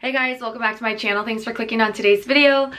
Hey guys, welcome back to my channel. Thanks for clicking on today's video.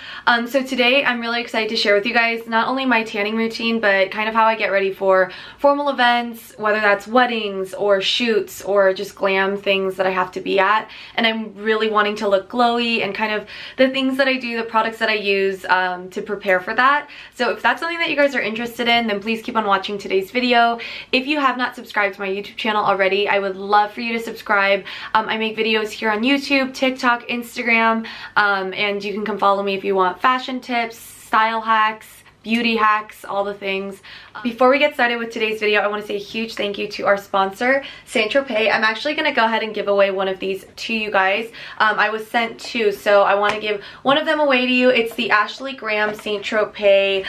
So today I'm really excited to share with you guys not only my tanning routine, but kind of how I get ready for formal events, whether that's weddings or shoots or just glam things that I have to be at. And I'm really wanting to look glowy and kind of the things that I do, the products that I use to prepare for that. So if that's something that you guys are interested in, then please keep on watching today's video. If you have not subscribed to my YouTube channel already, I would love for you to subscribe. I make videos here on YouTube, TikTok, Instagram, and you can come follow me if you want fashion tips, style hacks, beauty hacks, all the things. Before we get started with today's video, I want to say a huge thank you to our sponsor, St.Tropez. I'm actually going to go ahead and give away one of these to you guys. I was sent two, so I want to give one of them away to you. It's the Ashley Graham St.Tropez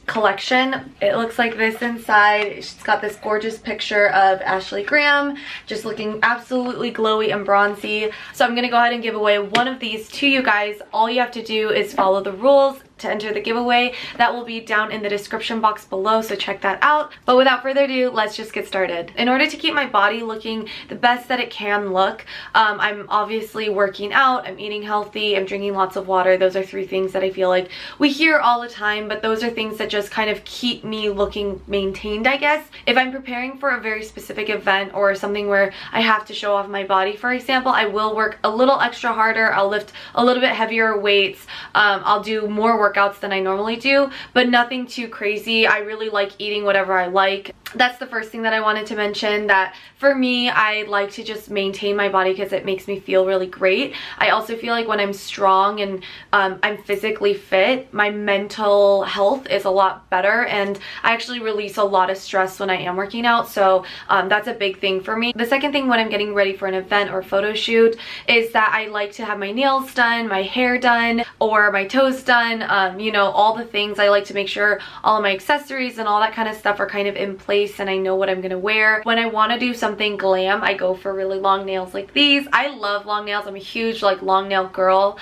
collection. It looks like this inside. She's got this gorgeous picture of Ashley Graham just looking absolutely glowy and bronzy. So I'm gonna go ahead and give away one of these to you guys. All you have to do is follow the rules to enter the giveaway. That will be down in the description box below, so check that out. But without further ado, let's just get started. In order to keep my body looking the best that it can look, I'm obviously working out, I'm eating healthy, I'm drinking lots of water. Those are three things that I feel like we hear all the time, but those are things that just kind of keep me looking maintained, I guess. If I'm preparing for a very specific event or something where I have to show off my body, for example, I will work a little extra harder. I'll lift a little bit heavier weights. I'll do more workouts than I normally do, but nothing too crazy. I really like eating whatever I like. That's the first thing that I wanted to mention, that for me, I like to just maintain my body because it makes me feel really great. I also feel like when I'm strong and I'm physically fit, my mental health is a lot better, and I actually release a lot of stress when I am working out, so that's a big thing for me. The second thing when I'm getting ready for an event or photo shoot is that I like to have my nails done, my hair done, or my toes done, you know, all the things. I like to make sure all of my accessories and all that kind of stuff are kind of in place and I know what I'm gonna wear. When I want to do something glam, I go for really long nails like these. I love long nails. I'm a huge like long nail girl.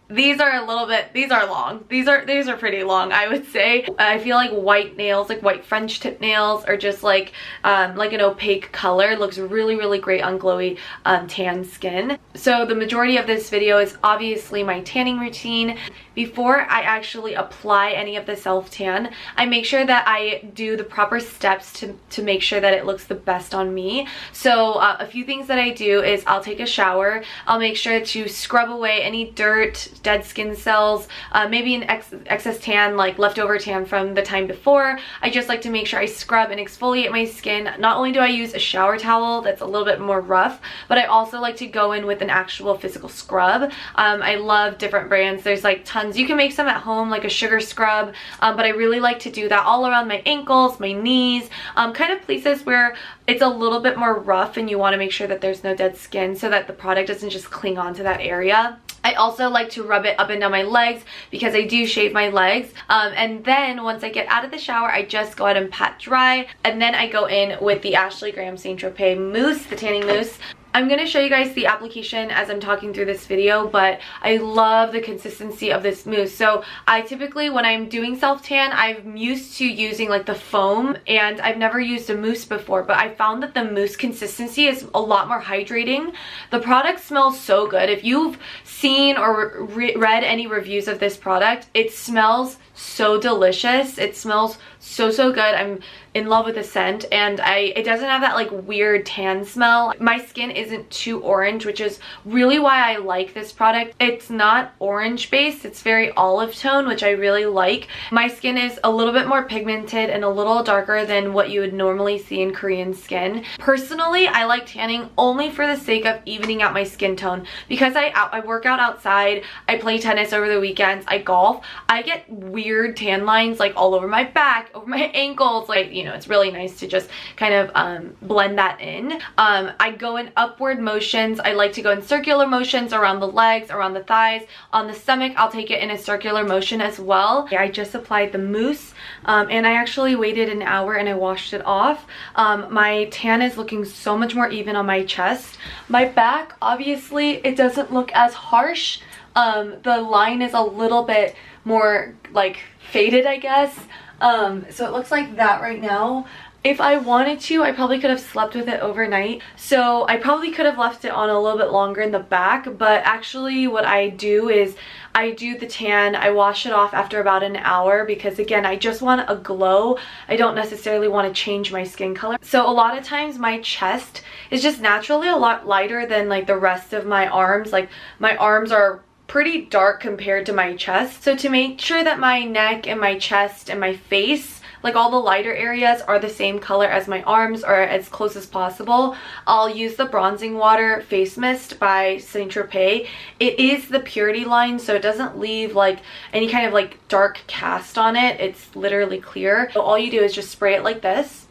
These are a little bit, these are long. These are pretty long, I would say. I feel like white nails, like white French tip nails, are just like an opaque color. It looks really, really great on glowy tan skin. So the majority of this video is obviously my tanning routine. Before I actually apply any of the self-tan, I make sure that I do the proper steps to make sure that it looks the best on me. So a few things that I do is I'll take a shower. I'll make sure to scrub away any dirt, dead skin cells, maybe an excess tan, like leftover tan from the time before. I just like to make sure I scrub and exfoliate my skin. Not only do I use a shower towel that's a little bit more rough, but I also like to go in with an actual physical scrub. I love different brands. There's like tons. You can make some at home, like a sugar scrub, but I really like to do that all around my ankles, my knees, kind of places where it's a little bit more rough and you want to make sure that there's no dead skin so that the product doesn't just cling on to that area. I also like to rub it up and down my legs because I do shave my legs. And then once I get out of the shower, I just go ahead and pat dry. And then I go in with the Ashley Graham St.Tropez mousse, the tanning mousse. I'm going to show you guys the application as I'm talking through this video, but I love the consistency of this mousse. So I typically, when I'm doing self-tan, I'm used to using like the foam, and I've never used a mousse before, but I found that the mousse consistency is a lot more hydrating. The product smells so good. If you've seen or read any reviews of this product, it smells so delicious. It smells so good. I'm in love with the scent, and it doesn't have that like weird tan smell. My skin isn't too orange, which is really why I like this product. It's not orange based, it's very olive tone, which I really like. My skin is a little bit more pigmented and a little darker than what you would normally see in Korean skin. Personally, I like tanning only for the sake of evening out my skin tone, because I work out outside, I play tennis over the weekends, I golf. I get weird tan lines like all over my back, over my ankles, like, you know, it's really nice to just kind of blend that in. I go in upward motions. I like to go in circular motions around the legs, around the thighs. On the stomach, I'll take it in a circular motion as well. I just applied the mousse, and I actually waited an hour and I washed it off. My tan is looking so much more even on my chest. My back, obviously, it doesn't look as harsh. The line is a little bit more like faded, I guess. So it looks like that right now. If I wanted to, I probably could have slept with it overnight. So I probably could have left it on a little bit longer in the back, but actually what I do is I do the tan, I wash it off after about an hour because again, I just want a glow. I don't necessarily want to change my skin color. So a lot of times my chest is just naturally a lot lighter than like the rest of my arms. Like my arms are pretty dark compared to my chest. So to make sure that my neck and my chest and my face, like all the lighter areas, are the same color as my arms or as close as possible, I'll use the Bronzing Water Face Mist by St.Tropez. It is the purity line, so it doesn't leave like any kind of like dark cast on it. It's literally clear. So all you do is just spray it like this.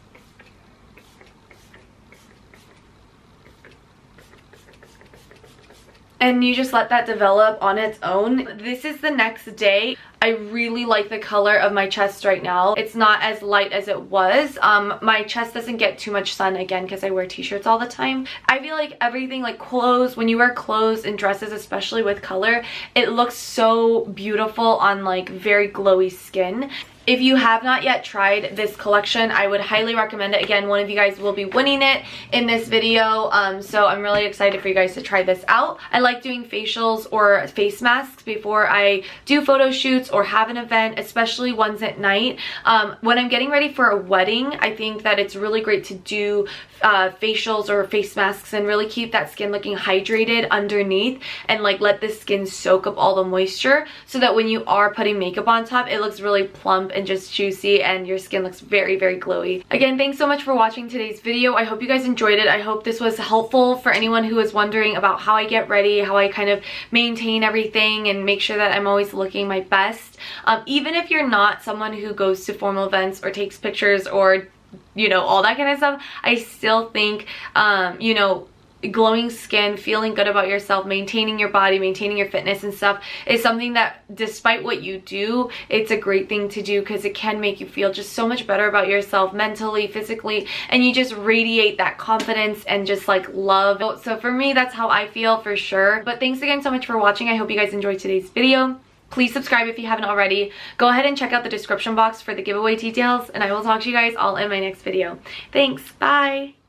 And you just let that develop on its own. This is the next day. I really like the color of my chest right now. It's not as light as it was. My chest doesn't get too much sun again because I wear t-shirts all the time. I feel like everything, like clothes, when you wear clothes and dresses, especially with color, it looks so beautiful on like very glowy skin. If you have not yet tried this collection, I would highly recommend it. Again, one of you guys will be winning it in this video, so I'm really excited for you guys to try this out. I like doing facials or face masks before I do photo shoots or have an event, especially ones at night. When I'm getting ready for a wedding, I think that it's really great to do facials or face masks and really keep that skin looking hydrated underneath and like let the skin soak up all the moisture so that when you are putting makeup on top, it looks really plump and just juicy and your skin looks very, very glowy. Again, thanks so much for watching today's video. I hope you guys enjoyed it. I hope this was helpful for anyone who is wondering about how I get ready, how I kind of maintain everything and make sure that I'm always looking my best. Even if you're not someone who goes to formal events or takes pictures or, you know, all that kind of stuff, I still think, you know, glowing skin, feeling good about yourself, maintaining your body, maintaining your fitness and stuff is something that despite what you do, it's a great thing to do because it can make you feel just so much better about yourself mentally, physically, and you just radiate that confidence and just like love. So for me, that's how I feel for sure. But thanks again so much for watching. I hope you guys enjoyed today's video. Please subscribe if you haven't already. Go ahead and check out the description box for the giveaway details, and I will talk to you guys all in my next video. Thanks, bye!